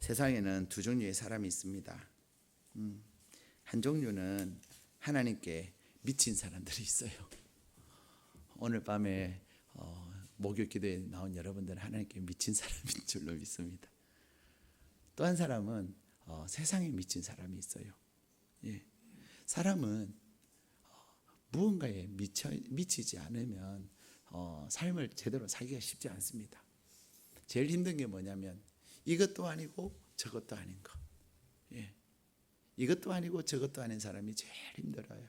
세상에는 두 종류의 사람이 있습니다. 한 종류는 하나님께 미친 사람들이 있어요. 오늘 밤에 목요 기도에 나온 여러분들은 하나님께 미친 사람인 줄로 믿습니다. 또 한 사람은 세상에 미친 사람이 있어요. 예. 사람은 무언가에 미치지 않으면 삶을 제대로 살기가 쉽지 않습니다. 제일 힘든 게 뭐냐면 이것도 아니고 저것도 아닌 것. 예. 이것도 아니고 저것도 아닌 사람이 제일 힘들어요.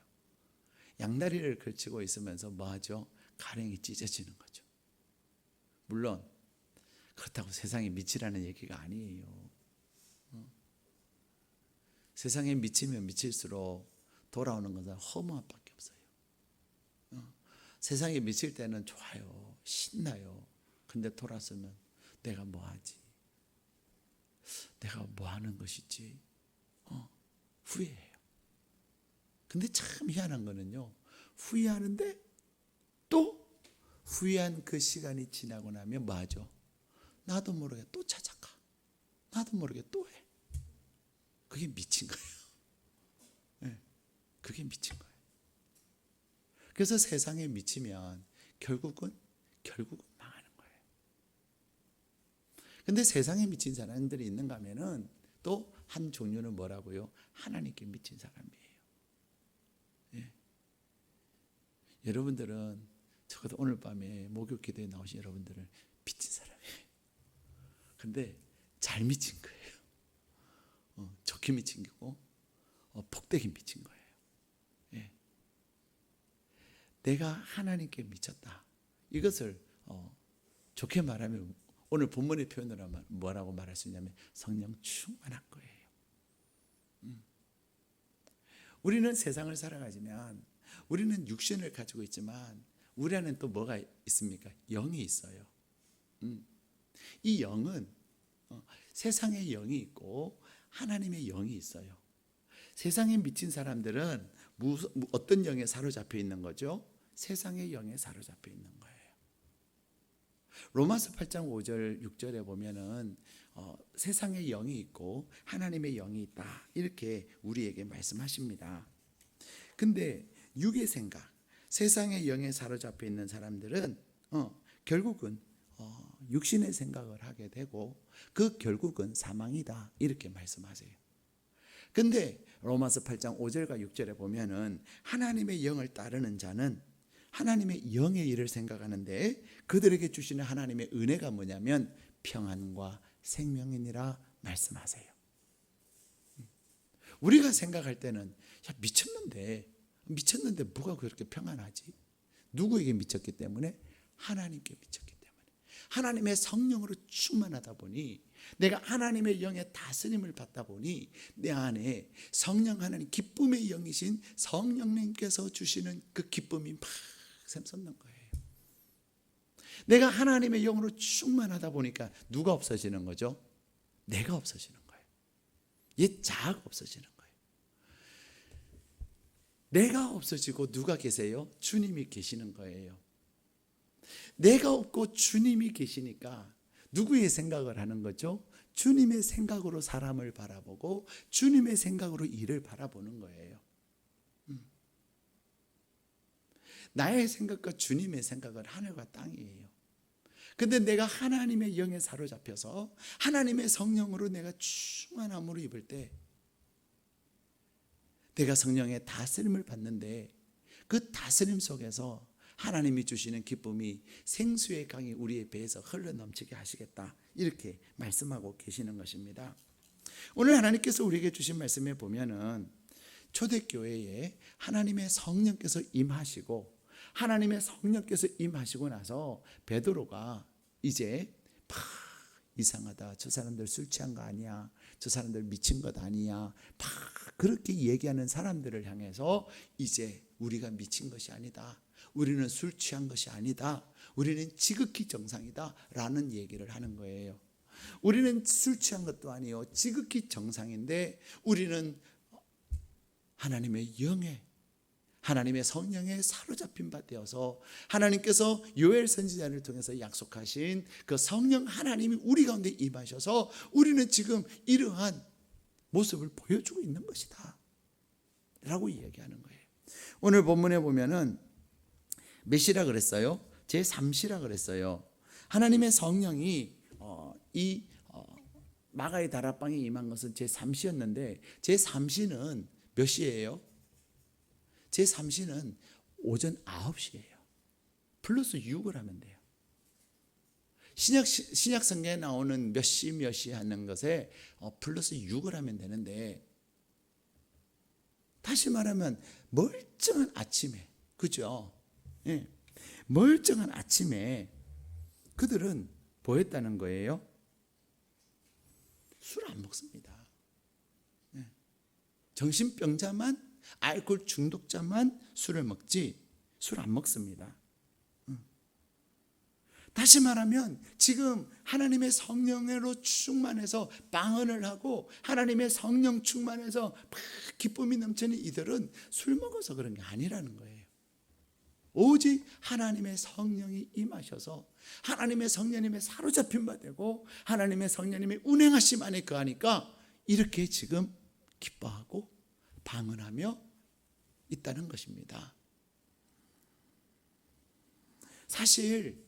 양다리를 걸치고 있으면서 뭐하죠? 가랭이 찢어지는 거죠. 물론 그렇다고 세상에 미치라는 얘기가 아니에요. 세상에 미치면 미칠수록 돌아오는 것은 허무함 밖에 없어요. 세상에 미칠 때는 좋아요. 신나요. 근데 돌아서면 내가 뭐 하지? 내가 뭐 하는 것이지? 후회해요. 근데 참 희한한 거는요, 후회하는데 또 후회한 그 시간이 지나고 나면 뭐 하죠? 나도 모르게 또 찾아가. 나도 모르게 또 해. 그게 미친 거예요. 네, 그게 미친 거예요. 그래서 세상에 미치면 결국은 망하는 거예요. 근데 세상에 미친 사람들이 있는가 하면은 또 한 종류는 뭐라고요? 하나님께 미친 사람이에요. 예. 여러분들은 적어도 오늘 밤에 목요 기도에 나오신 여러분들은 미친 사람이에요. 근데 잘 미친 거예요. 좋게 미친 거고 복되게 미친 거예요. 예. 내가 하나님께 미쳤다. 이것을 좋게 말하면 오늘 본문의 표현으로 뭐라고 말할 수 있냐면 성령 충만한 거예요. 우리는 세상을 살아가지만 우리는 육신을 가지고 있지만 우리 안에는 또 뭐가 있습니까? 영이 있어요. 이 영은 세상의 영이 있고 하나님의 영이 있어요. 세상에 미친 사람들은 어떤 영에 사로잡혀 있는 거죠? 세상의 영에 사로잡혀 있는 거예요. 로마서 8장 5절 6절에 보면은 세상의 영이 있고 하나님의 영이 있다, 이렇게 우리에게 말씀하십니다. 근데 육의 생각, 세상의 영에 사로잡혀 있는 사람들은 결국은 육신의 생각을 하게 되고 그 결국은 사망이다, 이렇게 말씀하세요. 근데 로마서 8장 5절과 6절에 보면은 하나님의 영을 따르는 자는 하나님의 영의 일을 생각하는데 그들에게 주시는 하나님의 은혜가 뭐냐면 평안과 생명이니라 말씀하세요. 우리가 생각할 때는 야, 미쳤는데 뭐가 그렇게 평안하지? 누구에게 미쳤기 때문에? 하나님께 미쳤기 때문에. 하나님의 성령으로 충만하다 보니, 내가 하나님의 영의 다스림을 받다 보니 내 안에 성령 하나님, 기쁨의 영이신 성령님께서 주시는 그 기쁨이 막 샘솟는 거예요. 내가 하나님의 영으로 충만하다 보니까 누가 없어지는 거죠? 내가 없어지는 거예요. 옛 자아가 없어지는 거예요. 내가 없어지고 누가 계세요? 주님이 계시는 거예요. 내가 없고 주님이 계시니까 누구의 생각을 하는 거죠? 주님의 생각으로 사람을 바라보고 주님의 생각으로 일을 바라보는 거예요. 나의 생각과 주님의 생각은 하늘과 땅이에요. 근데 내가 하나님의 영에 사로잡혀서 하나님의 성령으로 내가 충만함으로 입을 때 내가 성령의 다스림을 받는데 그 다스림 속에서 하나님이 주시는 기쁨이 생수의 강이 우리의 배에서 흘러넘치게 하시겠다, 이렇게 말씀하고 계시는 것입니다. 오늘 하나님께서 우리에게 주신 말씀에 보면은 초대교회에 하나님의 성령께서 임하시고, 하나님의 성령께서 임하시고 나서 베드로가 이제 이상하다, 저 사람들 술 취한 거 아니야, 저 사람들 미친 것 아니야, 막 그렇게 얘기하는 사람들을 향해서 이제 우리가 미친 것이 아니다, 우리는 술 취한 것이 아니다, 우리는 지극히 정상이다 라는 얘기를 하는 거예요. 우리는 술 취한 것도 아니요, 지극히 정상인데 우리는 하나님의 영에, 하나님의 성령에 사로잡힌 바 되어서 하나님께서 요엘 선지자를 통해서 약속하신 그 성령 하나님이 우리 가운데 임하셔서 우리는 지금 이러한 모습을 보여주고 있는 것이다 라고 이야기하는 거예요. 오늘 본문에 보면은 몇 시라 그랬어요? 제3시라 그랬어요. 하나님의 성령이 이 마가의 다락방에 임한 것은 제3시였는데 제3시는 몇 시예요? 제3시는 오전 9시예요. 플러스 6을 하면 돼요. 신약 성경에 나오는 몇 시 하는 것에 플러스 6을 하면 되는데, 다시 말하면 멀쩡한 아침에, 그죠? 예. 멀쩡한 아침에 그들은 뭐 했다는 거예요? 술 안 먹습니다. 예. 정신병자만, 알코올 중독자만 술을 먹지 술 안 먹습니다. 다시 말하면 지금 하나님의 성령으로 충만해서 방언을 하고 하나님의 성령 충만해서 막 기쁨이 넘치는 이들은 술 먹어서 그런 게 아니라는 거예요. 오직 하나님의 성령이 임하셔서 하나님의 성령님의 사로잡힌 바 되고 하나님의 성령님의 운행하심 안에 거하니까 이렇게 지금 기뻐하고 방언하며 있다는 것입니다. 사실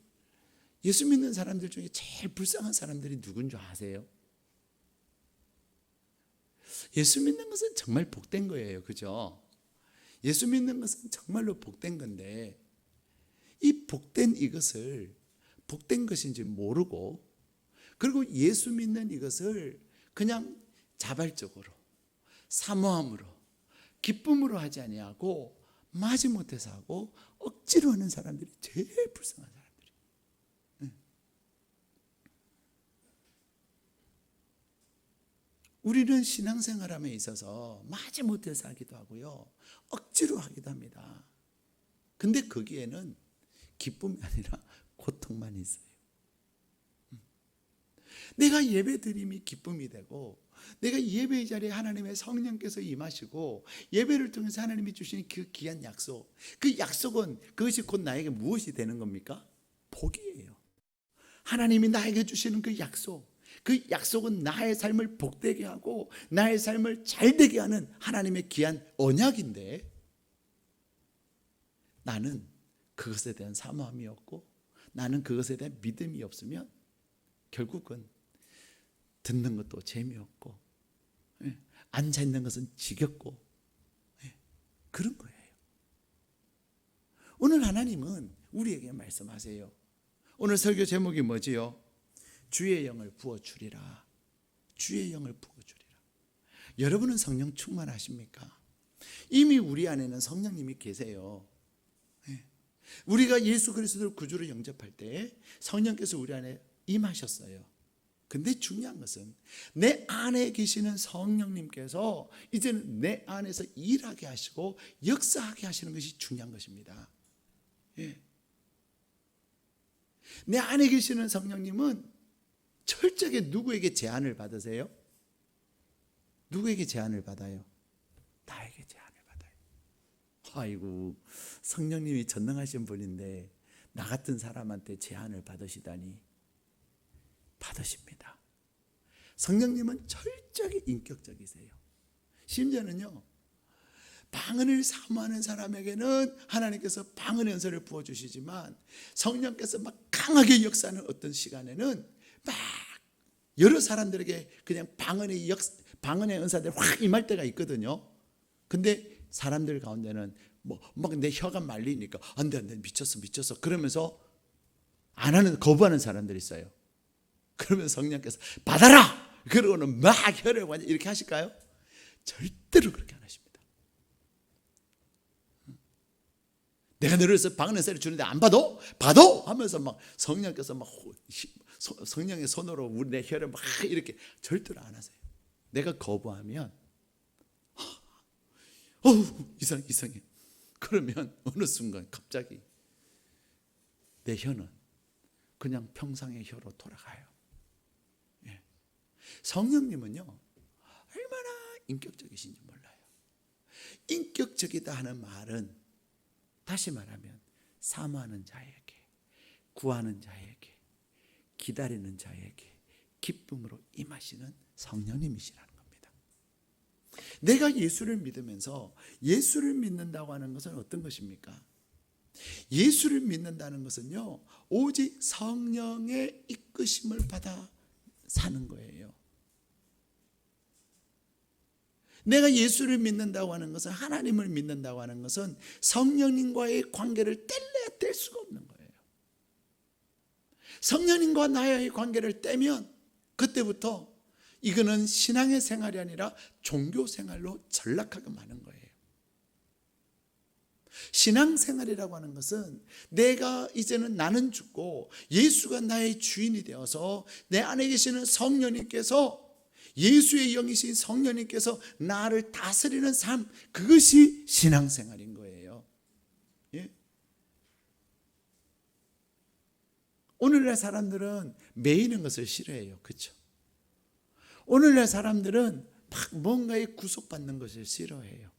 예수 믿는 사람들 중에 제일 불쌍한 사람들이 누군 줄 아세요? 예수 믿는 것은 정말 복된 거예요. 그죠? 예수 믿는 것은 정말로 복된 건데 이 복된 이것을 복된 것인지 모르고, 그리고 예수 믿는 이것을 그냥 자발적으로 사모함으로 기쁨으로 하지 아니하고 마지못해서 하고 억지로 하는 사람들이 제일 불쌍한 사람들이에요. 우리는 신앙생활함에 있어서 마지못해서 하기도 하고요, 억지로 하기도 합니다. 근데 거기에는 기쁨이 아니라 고통만 있어요. 내가 예배 드림이 기쁨이 되고, 내가 예배의 자리에 하나님의 성령께서 임하시고 예배를 통해서 하나님이 주시는 그 귀한 약속, 그 약속은 그것이 곧 나에게 무엇이 되는 겁니까? 복이에요. 하나님이 나에게 주시는 그 약속은 나의 삶을 복되게 하고 나의 삶을 잘되게 하는 하나님의 귀한 언약인데, 나는 그것에 대한 사모함이 없고 나는 그것에 대한 믿음이 없으면 결국은 듣는 것도 재미없고 앉아있는 것은 지겹고 그런 거예요. 오늘 하나님은 우리에게 말씀하세요. 오늘 설교 제목이 뭐지요? 주의 영을 부어주리라. 주의 영을 부어주리라. 여러분은 성령 충만하십니까? 이미 우리 안에는 성령님이 계세요. 우리가 예수 그리스도를 구주로 영접할 때 성령께서 우리 안에 임하셨어요. 근데 중요한 것은 내 안에 계시는 성령님께서 이제는 내 안에서 일하게 하시고 역사하게 하시는 것이 중요한 것입니다. 내 안에 계시는 성령님은 철저하게 누구에게 제한을 받으세요? 누구에게 제한을 받아요? 나에게 제한을 받아요. 아이고, 성령님이 전능하신 분인데 나 같은 사람한테 제한을 받으시다니. 받으십니다. 성령님은 철저하게 인격적이세요. 심지어는요, 방언을 사모하는 사람에게는 하나님께서 방언의 은사를 부어주시지만 성령께서 막 강하게 역사하는 어떤 시간에는 막 여러 사람들에게 그냥 방언의 은사들이 확 임할 때가 있거든요. 근데 사람들 가운데는 막 내 혀가 말리니까 안 돼 미쳤어 그러면서 안 하는, 거부하는 사람들이 있어요. 그러면 성령께서 받아라! 그러고는 막 혀를 완전 이렇게 하실까요? 절대로 그렇게 안 하십니다. 내가 너를 위해서 방언의 은사를 주는데 안 받아? 하면서 막 성령께서 막 성령의 손으로 내 혀를 막 이렇게 절대로 안 하세요. 내가 거부하면 이상해. 그러면 어느 순간 갑자기 내 혀는 그냥 평상의 혀로 돌아가요. 성령님은요, 얼마나 인격적이신지 몰라요. 인격적이다 하는 말은 다시 말하면 사모하는 자에게, 구하는 자에게, 기다리는 자에게 기쁨으로 임하시는 성령님이시라는 겁니다. 내가 예수를 믿으면서, 예수를 믿는다고 하는 것은 어떤 것입니까? 예수를 믿는다는 것은요, 오직 성령의 이끄심을 받아 사는 거예요. 내가 예수를 믿는다고 하는 것은, 하나님을 믿는다고 하는 것은 성령님과의 관계를 뗄래야 뗄 수가 없는 거예요. 성령님과 나의 관계를 떼면 그때부터 이거는 신앙의 생활이 아니라 종교 생활로 전락하게 마는 거예요. 신앙생활이라고 하는 것은 내가 이제는 나는 죽고 예수가 나의 주인이 되어서 내 안에 계시는 성령님께서, 예수의 영이신 성령님께서 나를 다스리는 삶, 그것이 신앙생활인 거예요. 예? 오늘날 사람들은 매이는 것을 싫어해요. 그렇죠? 오늘날 사람들은 막 뭔가에 구속받는 것을 싫어해요.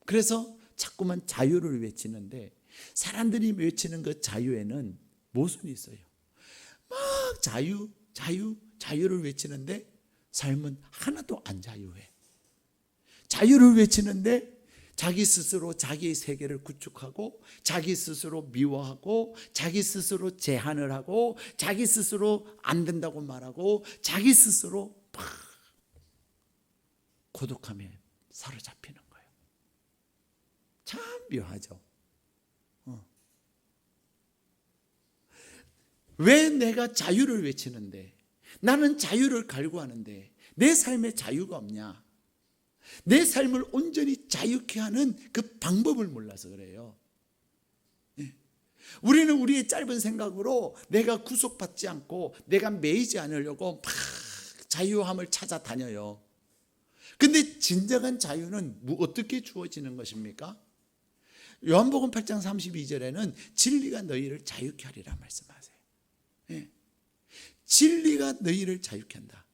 그래서 자꾸만 자유를 외치는데, 사람들이 외치는 그 자유에는 모순이 있어요. 막 자유를 외치는데 삶은 하나도 안 자유해. 자유를 외치는데 자기 스스로 자기의 세계를 구축하고, 자기 스스로 미워하고, 자기 스스로 제한을 하고, 자기 스스로 안 된다고 말하고, 자기 스스로 막 고독함에 사로잡히는 거예요. 참 묘하죠. 왜 내가 자유를 외치는데, 나는 자유를 갈구하는데 내 삶에 자유가 없냐? 내 삶을 온전히 자유케 하는 그 방법을 몰라서 그래요. 우리는 우리의 짧은 생각으로 내가 구속받지 않고 내가 매이지 않으려고 막 자유함을 찾아다녀요. 근데 진정한 자유는 어떻게 주어지는 것입니까? 요한복음 8장 32절에는 진리가 너희를 자유케 하리라 말씀하세요. 예. 진리가 너희를 자유케 한다.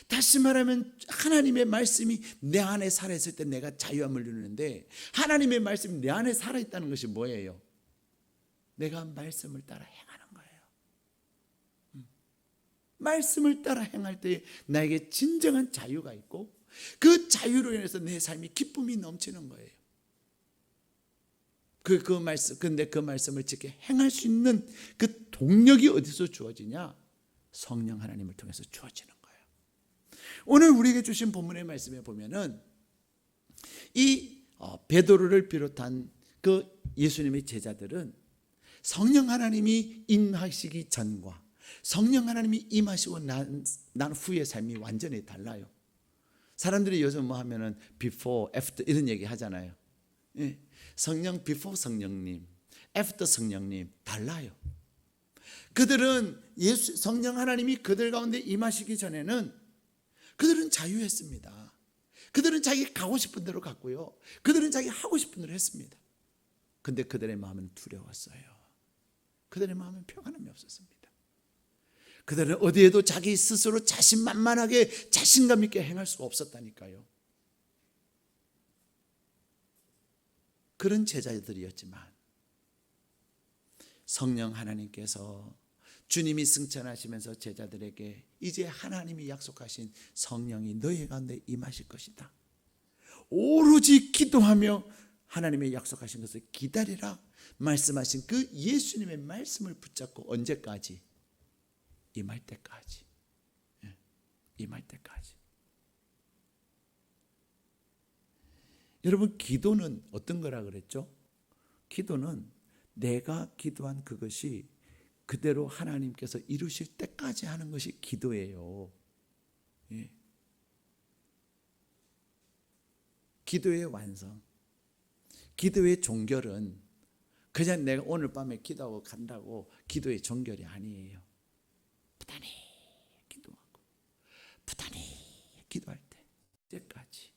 다시 말하면 하나님의 말씀이 내 안에 살아있을 때 내가 자유함을 누리는데, 하나님의 말씀이 내 안에 살아있다는 것이 뭐예요? 내가 말씀을 따라 행하는 거예요. 말씀을 따라 행할 때 나에게 진정한 자유가 있고, 그 자유로 인해서 내 삶이 기쁨이 넘치는 거예요. 근데 그 말씀을 지켜 행할 수 있는 그 동력이 어디서 주어지냐? 성령 하나님을 통해서 주어지는 거예요. 오늘 우리에게 주신 본문의 말씀에 보면은 이 베드로를 비롯한 그 예수님의 제자들은 성령 하나님이 임하시기 전과 성령 하나님이 임하시고 난 후의 삶이 완전히 달라요. 사람들이 요즘 뭐 하면은 before, after 이런 얘기 하잖아요. 예. 성령 before 성령님, after 성령님 달라요. 그들은 성령 하나님이 그들 가운데 임하시기 전에는 그들은 자유했습니다. 그들은 자기 가고 싶은 대로 갔고요. 그들은 자기 하고 싶은 대로 했습니다. 근데 그들의 마음은 두려웠어요. 그들의 마음은 평안함이 없었습니다. 그들은 어디에도 자기 스스로 자신만만하게 자신감 있게 행할 수가 없었다니까요. 그런 제자들이었지만 성령 하나님께서, 주님이 승천하시면서 제자들에게 이제 하나님이 약속하신 성령이 너희 가운데 임하실 것이다, 오로지 기도하며 하나님의 약속하신 것을 기다리라 말씀하신 그 예수님의 말씀을 붙잡고, 언제까지? 임할 때까지. 임할 때까지. 여러분, 기도는 어떤 거라 그랬죠? 기도는 내가 기도한 그것이 그대로 하나님께서 이루실 때까지 하는 것이 기도예요. 예. 기도의 완성, 기도의 종결은 그냥 내가 오늘 밤에 기도하고 간다고 기도의 종결이 아니에요. 부단히 기도하고 부단히 기도할 때까지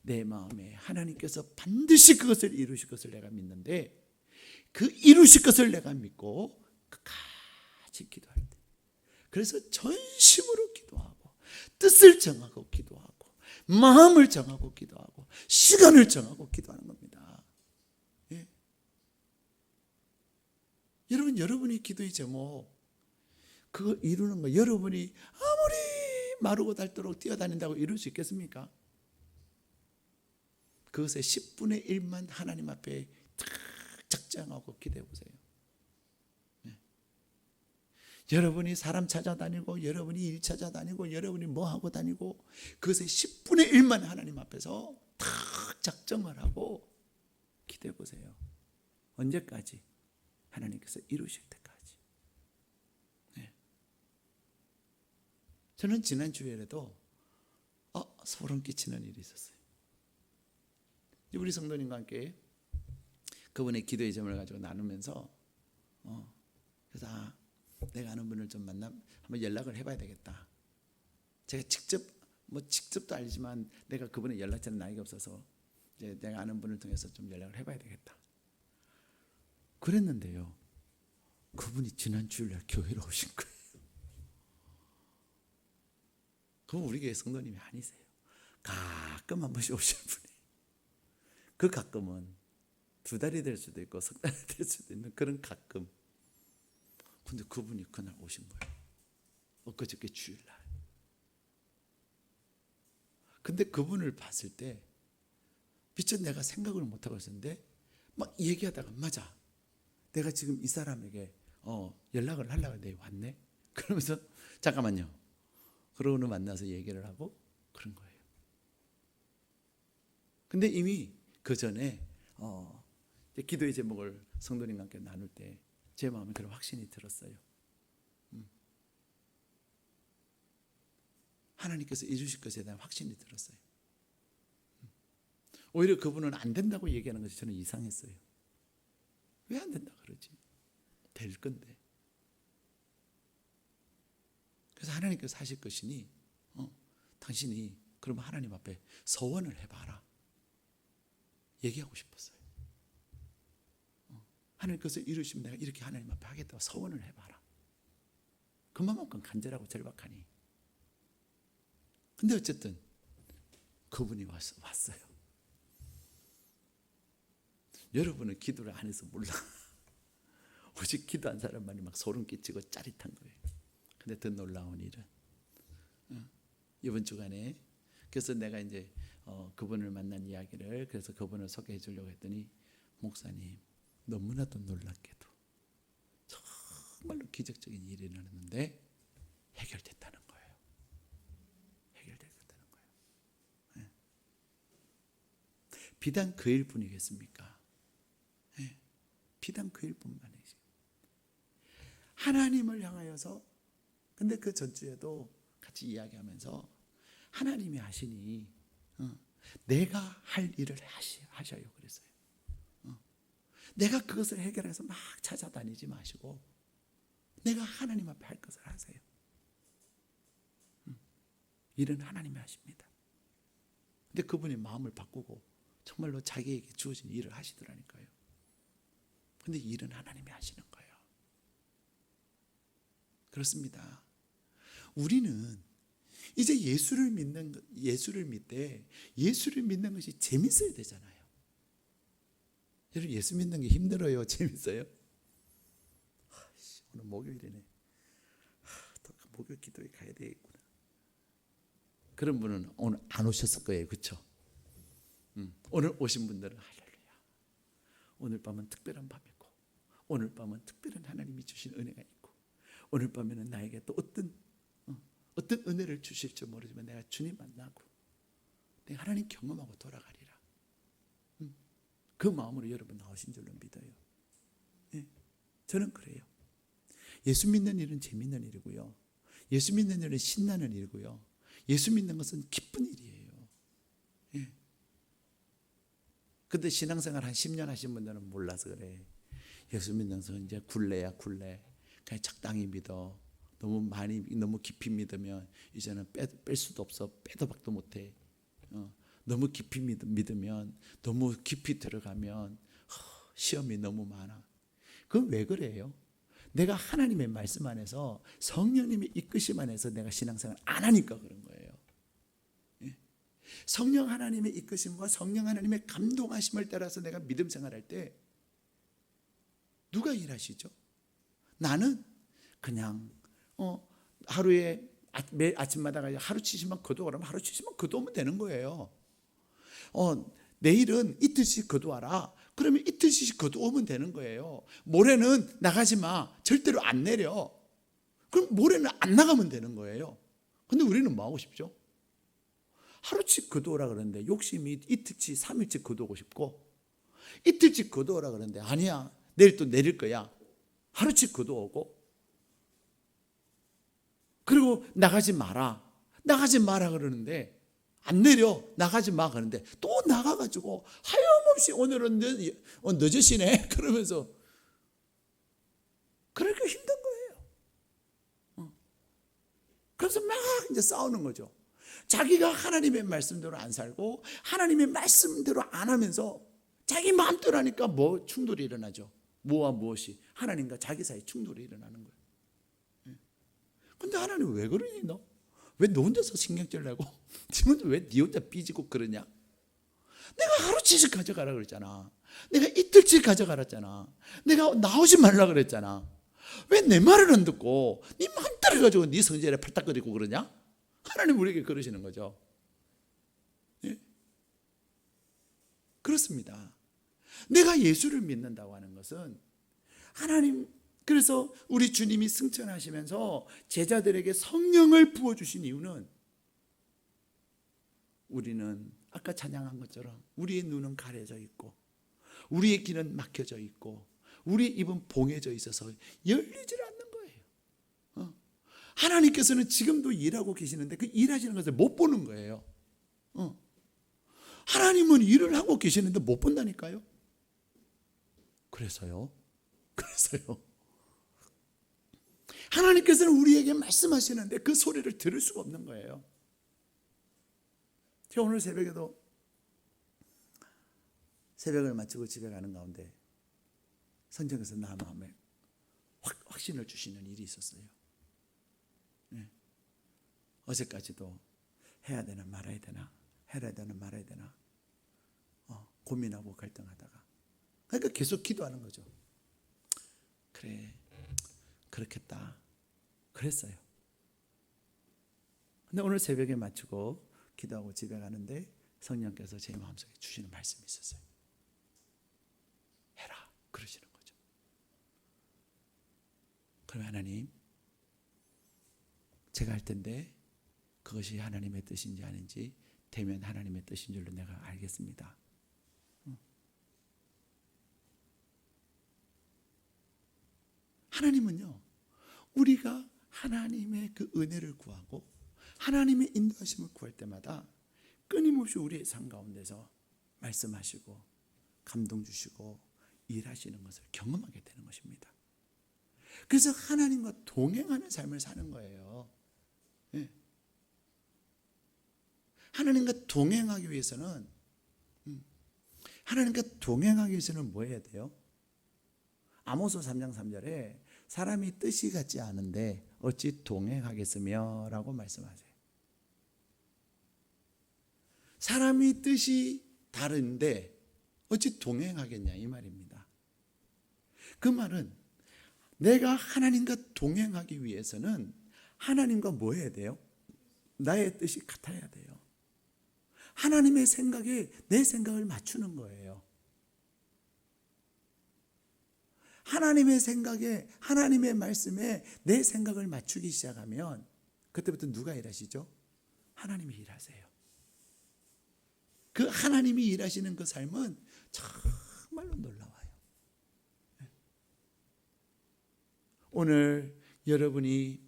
내 마음에 하나님께서 반드시 그것을 이루실 것을 내가 믿는데, 그 이루실 것을 내가 믿고 끝까지 기도할 때, 그래서 전심으로 기도하고 뜻을 정하고 기도하고 마음을 정하고 기도하고 시간을 정하고 기도하는 겁니다. 여러분, 여러분이 기도의 제목 그거 이루는 거, 여러분이 아무리 마르고 닳도록 뛰어다닌다고 이룰 수 있겠습니까? 그것의 10분의 1만 하나님 앞에 딱 작정하고 기도해 보세요. 네. 여러분이 사람 찾아다니고, 여러분이 일 찾아다니고, 여러분이 뭐 하고 다니고, 그것의 10분의 1만 하나님 앞에서 딱 작정을 하고 기도해 보세요. 언제까지? 하나님께서 이루실 때까지. 네. 저는 지난 주일에도 소름 끼치는 일이 있었어요. 우리 성도님과 함께 그분의 기도의 점을 가지고 나누면서 그래서 내가 아는 분을 좀 한번 연락을 해봐야 되겠다. 제가 직접도 알지만 내가 그분의 연락처는 나이가 없어서 이제 내가 아는 분을 통해서 좀 연락을 해봐야 되겠다. 그랬는데요, 그분이 지난 주일날 교회로 오신 거예요. 그건 우리 교회 성도님이 아니세요. 가끔 한 번씩 오시는 분이. 그 가끔은 2달이 될 수도 있고 석 달이 될 수도 있는 그런 가끔. 근데 그분이 그날 오신 거예요. 엊그저께 주일날. 근데 그분을 봤을 때 미처 내가 생각을 못하고 있었는데 막 얘기하다가 맞아, 내가 지금 이 사람에게 연락을 하려고 내 왔네. 그러면서 잠깐만요. 그러고는 만나서 얘기를 하고 그런 거예요. 근데 이미 그 전에 기도의 제목을 성도님과 함께 나눌 때 제 마음에 그런 확신이 들었어요. 하나님께서 이루실 것에 대한 확신이 들었어요. 오히려 그분은 안 된다고 얘기하는 것이 저는 이상했어요. 왜 안 된다 그러지? 될 건데. 그래서 하나님께서 하실 것이니 당신이 그러면 하나님 앞에 서원을 해봐라. 얘기하고 싶었어요. 하나님께서 이루시면 내가 이렇게 하나님 앞에 하겠다고 서원을 해봐라. 그만큼 간절하고 절박하니. 근데 어쨌든 그분이 왔어요. 여러분은 기도를 안 해서 몰라. 오직 기도한 사람만이 막 소름 끼치고 짜릿한 거예요. 근데 더 놀라운 일은 이번 주간에 그래서 내가 이제 그분을 만난 이야기를 그래서 그분을 소개해 주려고 했더니 목사님 너무나도 놀랍게도 정말로 기적적인 일이 일어났는데 해결됐다는 거예요. 해결됐다는 거예요. 네. 비단 그 일뿐이겠습니까? 네. 비단 그 일뿐만이지. 하나님을 향하여서 근데 그 전주에도 같이 이야기하면서 하나님이 하시니 내가 할 일을 하셔요 그랬어요. 내가 그것을 해결해서 막 찾아다니지 마시고 내가 하나님 앞에 할 것을 하세요. 일은 하나님이 하십니다. 근데 그분이 마음을 바꾸고 정말로 자기에게 주어진 일을 하시더라니까요. 근데 일은 하나님이 하시는 거예요. 그렇습니다. 우리는 이제 예수를 믿되 예수를 믿는 것이 재밌어야 되잖아요. 여러분 예수 믿는 게 힘들어요? 재밌어요? 오늘 목요일이네. 또 목요일 기도에 가야 되겠구나. 그런 분은 오늘 안 오셨을 거예요. 그렇죠? 오늘 오신 분들은 할렐루야. 오늘 밤은 특별한 밤이고 오늘 밤은 특별한 하나님이 주신 은혜가 있고 오늘 밤에는 나에게 또 어떤 은혜를 주실지 모르지만 내가 주님 만나고 내가 하나님 경험하고 돌아가리라. 그 마음으로 여러분 나오신 줄로 믿어요. 예, 저는 그래요. 예수 믿는 일은 재밌는 일이고요. 예수 믿는 일은 신나는 일이고요. 예수 믿는 것은 기쁜 일이에요. 예. 근데 신앙생활 한 10년 하신 분들은 몰라서 그래. 예수 믿는 것은 이제 굴레야 굴레. 그냥 적당히 믿어. 너무 깊이 믿으면 이제는 뺄 수도 없어. 빼도 박도 못해. 너무 깊이 믿으면 너무 깊이 들어가면 시험이 너무 많아. 그건 왜 그래요? 내가 하나님의 말씀 안에서 성령님의 이끄심 안에서 내가 신앙생활 안 하니까 그런 거예요. 예? 성령 하나님의 이끄심과 성령 하나님의 감동하심을 따라서 내가 믿음 생활할 때 누가 일하시죠? 나는 그냥 하루에 매 아침마다 하루 70만 거두어라면 하루 70만 거두면 되는 거예요. 내일은 이틀씩 거두어라. 그러면 이틀씩 거두면 되는 거예요. 모레는 나가지 마. 절대로 안 내려. 그럼 모레는 안 나가면 되는 거예요. 근데 우리는 뭐 하고 싶죠? 하루씩 거두어라 그러는데 욕심이 이틀씩 3일씩 거두고 싶고, 이틀씩 거두어라 그러는데 아니야, 내일 또 내릴 거야. 하루씩 거두오고, 그리고 나가지 마라 그러는데 안 내려. 나가지 마 그러는데 또 나가가지고 하염없이 오늘은 늦으시네 그러면서 그렇게 힘든 거예요. 그래서 막 이제 싸우는 거죠. 자기가 하나님의 말씀대로 안 살고 하나님의 말씀대로 안 하면서 자기 마음대로 하니까 뭐 충돌이 일어나죠. 뭐와 무엇이? 하나님과 자기 사이 충돌이 일어나는 거예요. 근데 하나님 왜 그러니 너? 왜 너 혼자서 신경질 내고 왜 네 혼자 삐지고 그러냐? 내가 하루치씩 가져가라 그랬잖아. 내가 이틀씩 가져가랬잖아. 내가 나오지 말라 그랬잖아. 왜 내 말을 안 듣고 네 맘대로 해가지고 네 성질에 팔딱거리고 그러냐? 하나님 우리에게 그러시는 거죠. 예? 그렇습니다. 내가 예수를 믿는다고 하는 것은 하나님, 그래서 우리 주님이 승천하시면서 제자들에게 성령을 부어주신 이유는 우리는 아까 찬양한 것처럼 우리의 눈은 가려져 있고 우리의 귀는 막혀져 있고 우리의 입은 봉해져 있어서 열리질 않는 거예요. 하나님께서는 지금도 일하고 계시는데 그 일하시는 것을 못 보는 거예요. 하나님은 일을 하고 계시는데 못 본다니까요. 그래서요. 하나님께서는 우리에게 말씀하시는데 그 소리를 들을 수가 없는 거예요. 제가 오늘 새벽에도 새벽을 마치고 집에 가는 가운데 성령께서 나 마음에 확신을 주시는 일이 있었어요. 네. 어제까지도 해야 되나 말아야 되나, 해야 되나 말아야 되나 고민하고 갈등하다가, 그러니까 계속 기도하는 거죠. 그래, 그렇겠다. 그랬어요. 근데 오늘 새벽에 마치고 기도하고 집에 가는데 성령께서 제 마음속에 주시는 말씀이 있었어요. 해라 그러시는 거죠. 그럼 하나님, 제가 할 텐데 그것이 하나님의 뜻인지 아닌지 되면 하나님의 뜻인 줄로 내가 알겠습니다. 하나님은요, 우리가 하나님의 그 은혜를 구하고 하나님의 인도하심을 구할 때마다 끊임없이 우리의 삶 가운데서 말씀하시고 감동 주시고 일하시는 것을 경험하게 되는 것입니다. 그래서 하나님과 동행하는 삶을 사는 거예요. 네. 하나님과 동행하기 위해서는 뭐 해야 돼요? 아모스 3장 3절에 사람이 뜻이 같지 않은데 어찌 동행하겠으며 라고 말씀하세요. 사람이 뜻이 다른데 어찌 동행하겠냐 이 말입니다. 그 말은 내가 하나님과 동행하기 위해서는 하나님과 뭐 해야 돼요? 나의 뜻이 같아야 돼요. 하나님의 생각에 내 생각을 맞추는 거예요. 하나님의 생각에, 하나님의 말씀에 내 생각을 맞추기 시작하면 그때부터 누가 일하시죠? 하나님이 일하세요. 그 하나님이 일하시는 그 삶은 정말로 놀라워요. 오늘 여러분이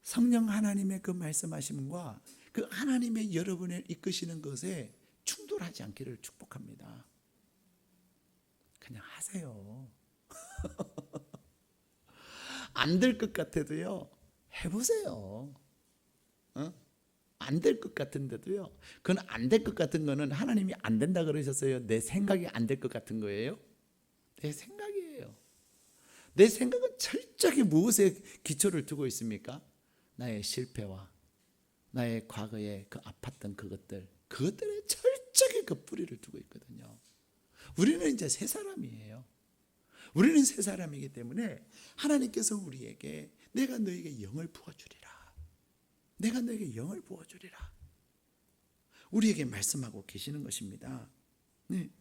성령 하나님의 그 말씀하심과 그 하나님의 여러분을 이끄시는 것에 충돌하지 않기를 축복합니다. 그냥 하세요. 안 될 것 같아도요, 해보세요. 안 될 것 같은데도요, 그건 안 될 것 같은 거는 하나님이 안 된다 그러셨어요? 내 생각이 안 될 것 같은 거예요? 내 생각이에요. 내 생각은 철저히 무엇에 기초를 두고 있습니까? 나의 실패와 나의 과거에 그 아팠던 그것들에 철저히 그 뿌리를 두고 있거든요. 우리는 이제 새 사람이에요. 우리는 새 사람이기 때문에 하나님께서 우리에게 내가 너에게 영을 부어주리라, 내가 너에게 영을 부어주리라, 우리에게 말씀하고 계시는 것입니다. 네.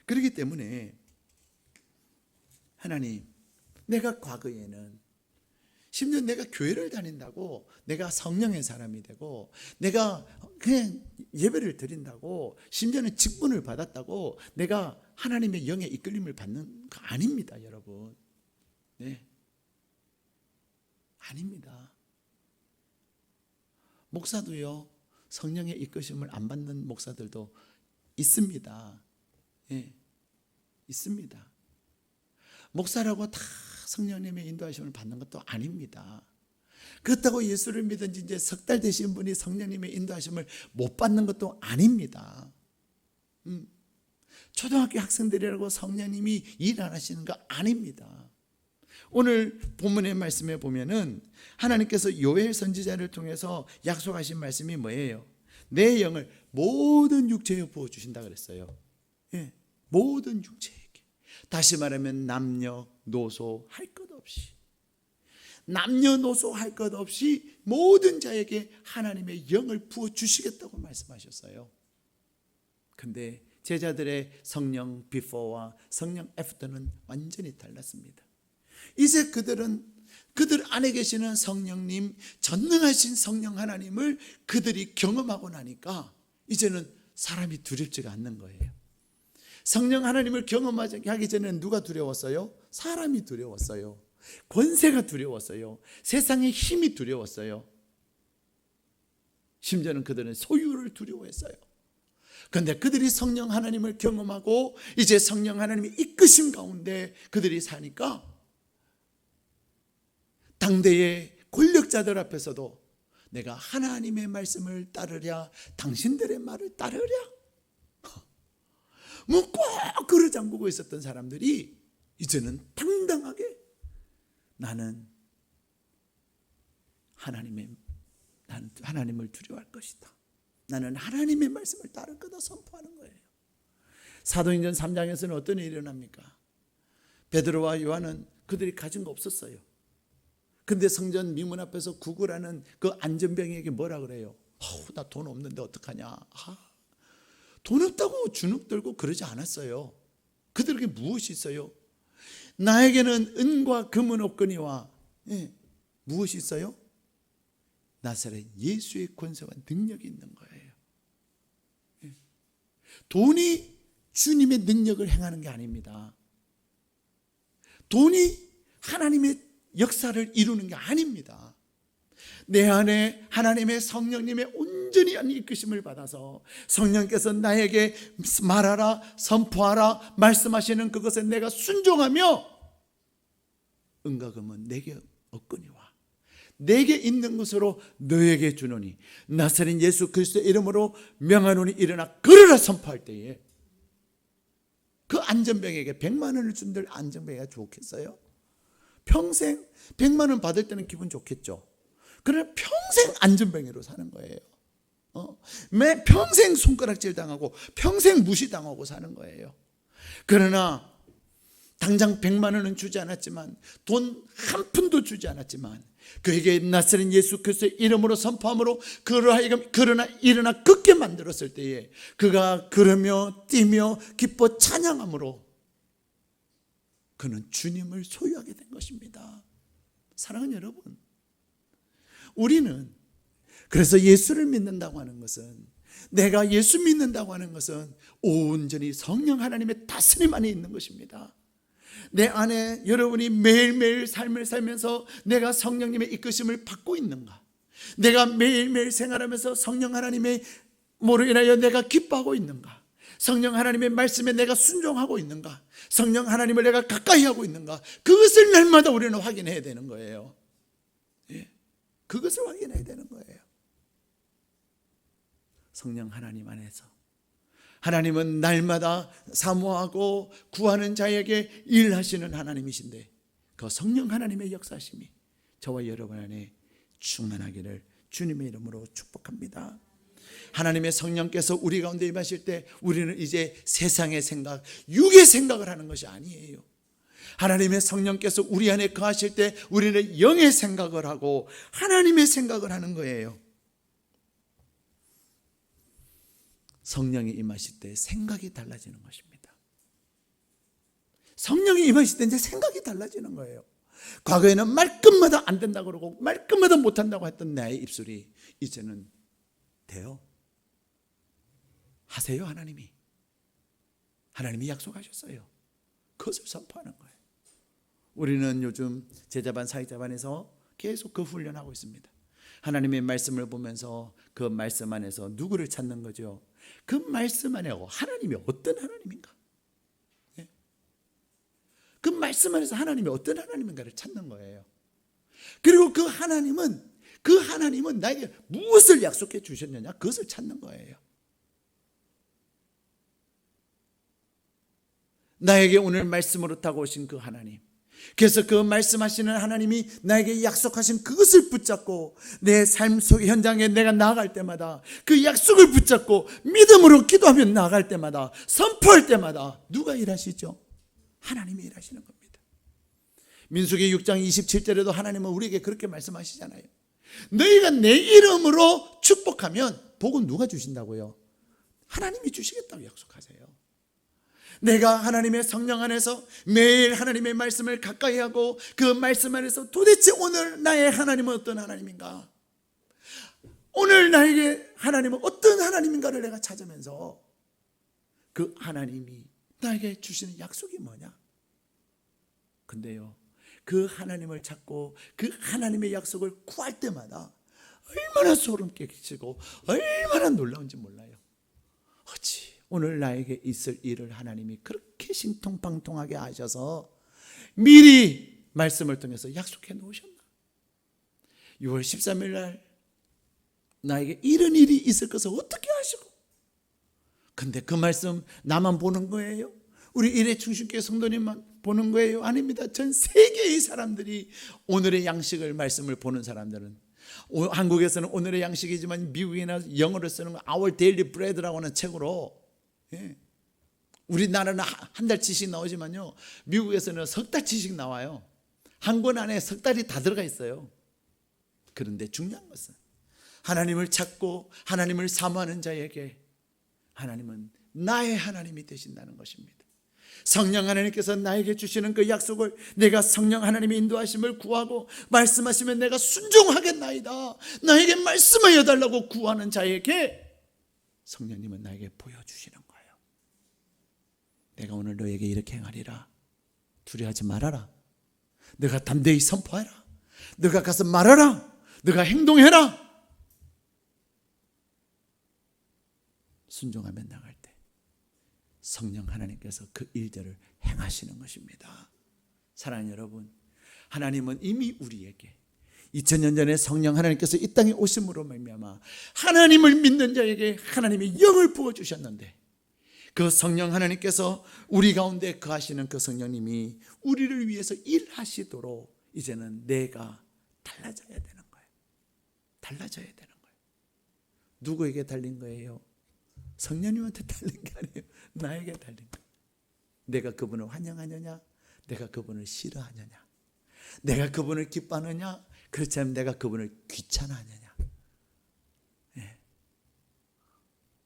그렇기 때문에 하나님, 내가 과거에는 심지어 내가 교회를 다닌다고 내가 성령의 사람이 되고 내가 그냥 예배를 드린다고 심지어는 직분을 받았다고 내가 하나님의 영의 이끌림을 받는 거 아닙니다, 여러분. 네, 아닙니다. 목사도요, 성령의 이끄심을 안 받는 목사들도 있습니다. 예, 있습니다. 목사라고 다 성령님의 인도하심을 받는 것도 아닙니다. 그렇다고 예수를 믿은 지 이제 석 달 되신 분이 성령님의 인도하심을 못 받는 것도 아닙니다. 초등학교 학생들이라고 성령님이 일 안 하시는 거 아닙니다. 오늘 본문의 말씀에 보면은 하나님께서 요엘 선지자를 통해서 약속하신 말씀이 뭐예요? 내 영을 모든 육체에 부어주신다 그랬어요. 예, 모든 육체에게. 다시 말하면 남녀노소 할 것 없이, 남녀노소 할 것 없이 모든 자에게 하나님의 영을 부어주시겠다고 말씀하셨어요. 근데 제자들의 성령 비포와 성령 애프터는 완전히 달랐습니다. 이제 그들 안에 계시는 성령님, 전능하신 성령 하나님을 그들이 경험하고 나니까 이제는 사람이 두렵지가 않는 거예요. 성령 하나님을 경험하기 전에는 누가 두려웠어요? 사람이 두려웠어요. 권세가 두려웠어요. 세상의 힘이 두려웠어요. 심지어는 그들은 소유를 두려워했어요. 그런데 그들이 성령 하나님을 경험하고 이제 성령 하나님의 이끄심 가운데 그들이 사니까 당대의 권력자들 앞에서도 내가 하나님의 말씀을 따르랴, 당신들의 말을 따르랴, 뭐 꼭 그를 잠그고 있었던 사람들이 이제는 당당하게 나는 하나님을 두려워할 것이다, 나는 하나님의 말씀을 따를 거다 선포하는 거예요. 사도행전 3장에서는 어떤 일이 일어납니까? 베드로와 요한은 그들이 가진 거 없었어요. 근데 성전 미문 앞에서 구걸하는 그 안전병에게 뭐라 그래요? 나 돈 없는데 어떡하냐. 돈 없다고 주눅 들고 그러지 않았어요. 그들에게 무엇이 있어요? 나에게는 은과 금은 없거니와, 무엇이 있어요? 나사렛 예수의 권세와 능력이 있는 거예요. 돈이 주님의 능력을 행하는 게 아닙니다. 돈이 하나님의 역사를 이루는 게 아닙니다. 내 안에 하나님의 성령님의 온전히 이끄심을 받아서 성령께서 나에게 말하라, 선포하라 말씀하시는 그것에 내가 순종하며 은과 금은 내게 없거니와 내게 있는 것으로 너에게 주노니 나사렛 예수 그리스도의 이름으로 명하노니 일어나 걸으라 선포할 때에 그 안전병에게 100만 원을 준들 안전병이가 좋겠어요? 평생 100만 원 받을 때는 기분 좋겠죠. 그러나 평생 안전병으로 사는 거예요. 평생 손가락질 당하고 평생 무시당하고 사는 거예요. 그러나 당장 100만 원은 주지 않았지만, 돈 한 푼도 주지 않았지만 그에게 나사렛 예수 그리스도의 이름으로 선포함으로 그로 하여금 그러나 일어나 걷게 만들었을 때에 그가 걸으며 뛰며 기뻐 찬양함으로 그는 주님을 소유하게 된 것입니다. 사랑하는 여러분, 우리는 그래서 예수를 믿는다고 하는 것은, 내가 예수 믿는다고 하는 것은 온전히 성령 하나님의 다스림 안에 있는 것입니다. 내 안에 여러분이 매일매일 삶을 살면서 내가 성령님의 이끄심을 받고 있는가? 내가 매일매일 생활하면서 성령 하나님의 뭐로 인하여 내가 기뻐하고 있는가? 성령 하나님의 말씀에 내가 순종하고 있는가? 성령 하나님을 내가 가까이 하고 있는가? 그것을 날마다 우리는 확인해야 되는 거예요. 그것을 확인해야 되는 거예요. 성령 하나님 안에서 하나님은 날마다 사모하고 구하는 자에게 일하시는 하나님이신데 그 성령 하나님의 역사심이 저와 여러분 안에 충만하기를 주님의 이름으로 축복합니다. 하나님의 성령께서 우리 가운데 임하실 때 우리는 이제 세상의 생각, 육의 생각을 하는 것이 아니에요. 하나님의 성령께서 우리 안에 거하실 때 우리는 영의 생각을 하고 하나님의 생각을 하는 거예요. 성령이 임하실 때 생각이 달라지는 것입니다. 성령이 임하실 때 이제 생각이 달라지는 거예요. 과거에는 말끝마다 안 된다고 그러고 말끝마다 못한다고 했던 나의 입술이 이제는 돼요. 하세요. 하나님이 약속하셨어요. 그것을 선포하는 거예요. 우리는 요즘 제자반 사역자반에서 계속 그 훈련하고 있습니다. 하나님의 말씀을 보면서 그 말씀 안에서 누구를 찾는 거죠? 그 말씀 안에 하나님이 어떤 하나님인가? 그 말씀 안에서 하나님이 어떤 하나님인가를 찾는 거예요. 그리고 그 하나님은 나에게 무엇을 약속해 주셨느냐? 그것을 찾는 거예요. 나에게 오늘 말씀으로 다가오신 그 하나님, 그래서 그 말씀하시는 하나님이 나에게 약속하신 그것을 붙잡고 내 삶 속 현장에 내가 나아갈 때마다 그 약속을 붙잡고 믿음으로 기도하며 나아갈 때마다 선포할 때마다 누가 일하시죠? 하나님이 일하시는 겁니다. 민수기 6장 27절에도 하나님은 우리에게 그렇게 말씀하시잖아요. 너희가 내 이름으로 축복하면 복은 누가 주신다고요? 하나님이 주시겠다고 약속하세요. 내가 하나님의 성령 안에서 매일 하나님의 말씀을 가까이 하고 그 말씀 안에서 도대체 오늘 나의 하나님은 어떤 하나님인가? 오늘 나에게 하나님은 어떤 하나님인가를 내가 찾으면서 그 하나님이 나에게 주시는 약속이 뭐냐? 근데요, 그 하나님을 찾고 그 하나님의 약속을 구할 때마다 얼마나 소름 끼치고 얼마나 놀라운지 몰라요. 어찌 오늘 나에게 있을 일을 하나님이 그렇게 신통방통하게 하셔서 미리 말씀을 통해서 약속해 놓으셨나? 6월 13일 날 나에게 이런 일이 있을 것을 어떻게 하시고, 근데 그 말씀 나만 보는 거예요? 우리 일회 충신교회 성도님만 보는 거예요? 아닙니다. 전 세계의 사람들이 오늘의 양식을 말씀을 보는 사람들은, 한국에서는 오늘의 양식이지만 미국이나 영어로 쓰는 거 Our Daily Bread라고 하는 책으로, 우리나라는 한 달치씩 나오지만요, 미국에서는 석 달치씩 나와요. 한 권 안에 석 달이 다 들어가 있어요. 그런데 중요한 것은 하나님을 찾고 하나님을 사모하는 자에게 하나님은 나의 하나님이 되신다는 것입니다. 성령 하나님께서 나에게 주시는 그 약속을 내가 성령 하나님의 인도하심을 구하고 말씀하시면 내가 순종하겠나이다, 나에게 말씀하여 달라고 구하는 자에게 성령님은 나에게 보여주시는 거예요. 내가 오늘 너에게 이렇게 행하리라. 두려워하지 말아라. 너가 담대히 선포하라. 너가 가서 말하라. 너가 행동해라. 순종하며 나갈 때 성령 하나님께서 그 일들을 행하시는 것입니다. 사랑하는 여러분, 하나님은 이미 우리에게 2000년 전에 성령 하나님께서 이 땅에 오심으로 말미암아 하나님을 믿는 자에게 하나님의 영을 부어주셨는데, 그 성령 하나님께서 우리 가운데 거하시는 그 성령님이 우리를 위해서 일하시도록 이제는 내가 달라져야 되는 거예요. 달라져야 되는 거예요. 누구에게 달린 거예요? 성령님한테 달린 게 아니에요. 나에게 달린 거예요. 내가 그분을 환영하느냐, 내가 그분을 싫어하느냐, 내가 그분을 기뻐하느냐, 그렇지 않으면 내가 그분을 귀찮아하느냐.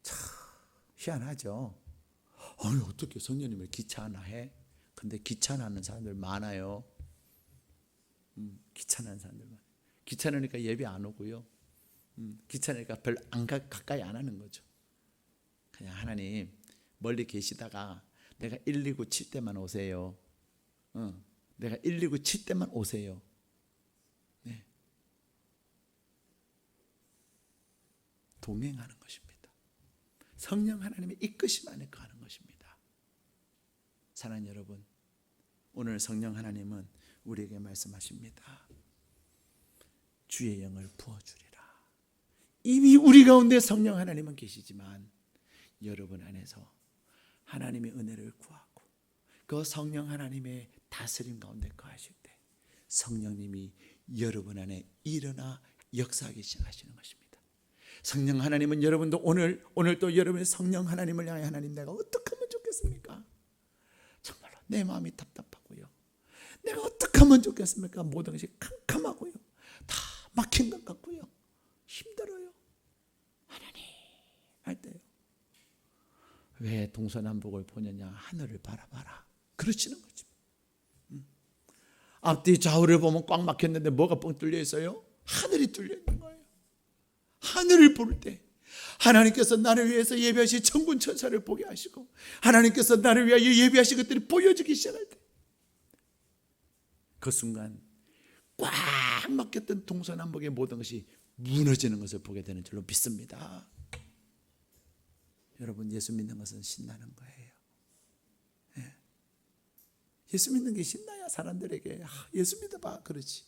참 희한하죠. 아니, 어떻게 성령님을 귀찮아해? 근데 귀찮아하는 사람들 많아요. 귀찮아하는 사람들 많아요. 귀찮으니까 예배 안 오고요. 귀찮으니까 별로 가까이 안 하는 거죠. 그냥 하나님 멀리 계시다가 내가 119 칠 때만 오세요. 내가 119 칠 때만 오세요. 네. 동행하는 것입니다. 성령 하나님의 이끄심 안에 거하는 것입니다. 사랑하는 여러분, 오늘 성령 하나님은 우리에게 말씀하십니다. 주의 영을 부어주리라. 이미 우리 가운데 성령 하나님은 계시지만 여러분 안에서 하나님의 은혜를 구하고 그 성령 하나님의 다스림 가운데 거하실 때 성령님이 여러분 안에 일어나 역사하기 시작하시는 것입니다. 성령 하나님은 여러분도 오늘도 여러분의 성령 하나님을 향해 하나님 내가 어떻게 하면 좋겠습니까? 정말로 내 마음이 답답하고요. 내가 어떻게 하면 좋겠습니까? 모든 것이 캄캄하고요. 다 막힌 것 같고요. 힘들어요. 하나님 할 때요. 왜 동서남북을 보느냐? 하늘을 바라봐라. 그러시는 거죠. 앞뒤 좌우를 보면 꽉 막혔는데 뭐가 뻥 뚫려 있어요? 하늘이 뚫려 있는 거예요. 하늘을 볼 때 하나님께서 나를 위해서 예배하신 천군 천사를 보게 하시고 하나님께서 나를 위하여 예배하신 것들이 보여지기 시작할 때 그 순간 꽉 막혔던 동서남북의 모든 것이 무너지는 것을 보게 되는 줄로 믿습니다. 여러분, 예수 믿는 것은 신나는 거예요. 예. 예수 믿는 게 신나야 사람들에게 예수 믿어봐 그러지.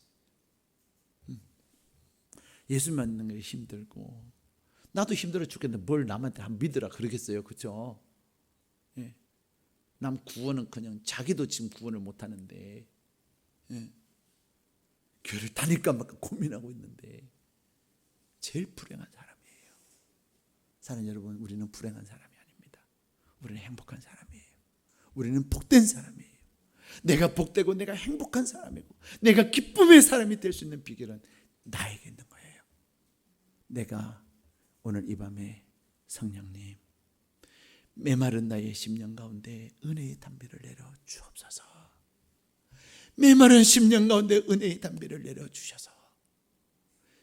예수 믿는 게 힘들고 나도 힘들어 죽겠는데 뭘 남한테 한번 믿으라 그러겠어요. 그렇죠? 예. 남 구원은 그냥 자기도 지금 구원을 못하는데 예. 교회를 다닐까 말까 고민하고 있는데 제일 불행한 사람이에요. 사랑하는 여러분, 우리는 불행한 사람이 아닙니다. 우리는 행복한 사람이에요. 우리는 복된 사람이에요. 내가 복되고 내가 행복한 사람이고 내가 기쁨의 사람이 될 수 있는 비결은 나에게 있는 거예요. 내가 오늘 이 밤에 성령님 메마른 나의 심령 가운데 은혜의 담비를 내려 주옵소서. 메마른 심령 가운데 은혜의 담비를 내려 주셔서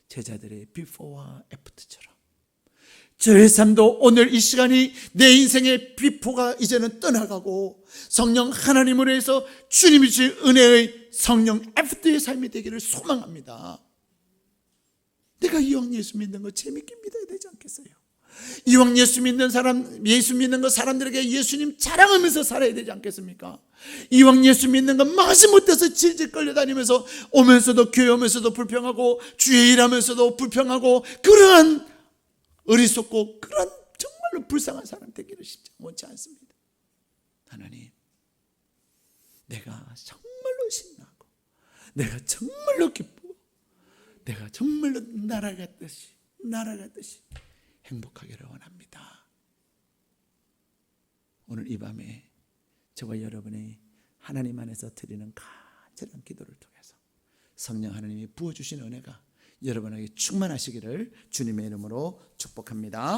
제자들의 비포와 애프터처럼 저의 삶도 오늘 이 시간이 내 인생의 비포가 이제는 떠나가고 성령 하나님으로 해서 주님이 주신 은혜의 성령 애프터의 삶이 되기를 소망합니다. 내가 이왕 예수 믿는 거 재밌게 믿어야 되지 않겠어요? 이왕 예수 믿는 거 사람들에게 예수님 자랑하면서 살아야 되지 않겠습니까? 이왕 예수 믿는 거 마지못해서 질질 끌려다니면서 오면서도 교회 오면서도 불평하고 주의 일하면서도 불평하고 그러한 어리석고 그런 정말로 불쌍한 사람 되기를 원치 않습니다. 하나님, 내가 정말로 신나고 내가 정말로 기쁘고 내가 정말로 날아갔듯이 행복하기를 원합니다. 오늘 이 밤에 저와 여러분이 하나님 안에서 드리는 간절한 기도를 통해서 성령 하나님이 부어주신 은혜가 여러분에게 충만하시기를 주님의 이름으로 축복합니다.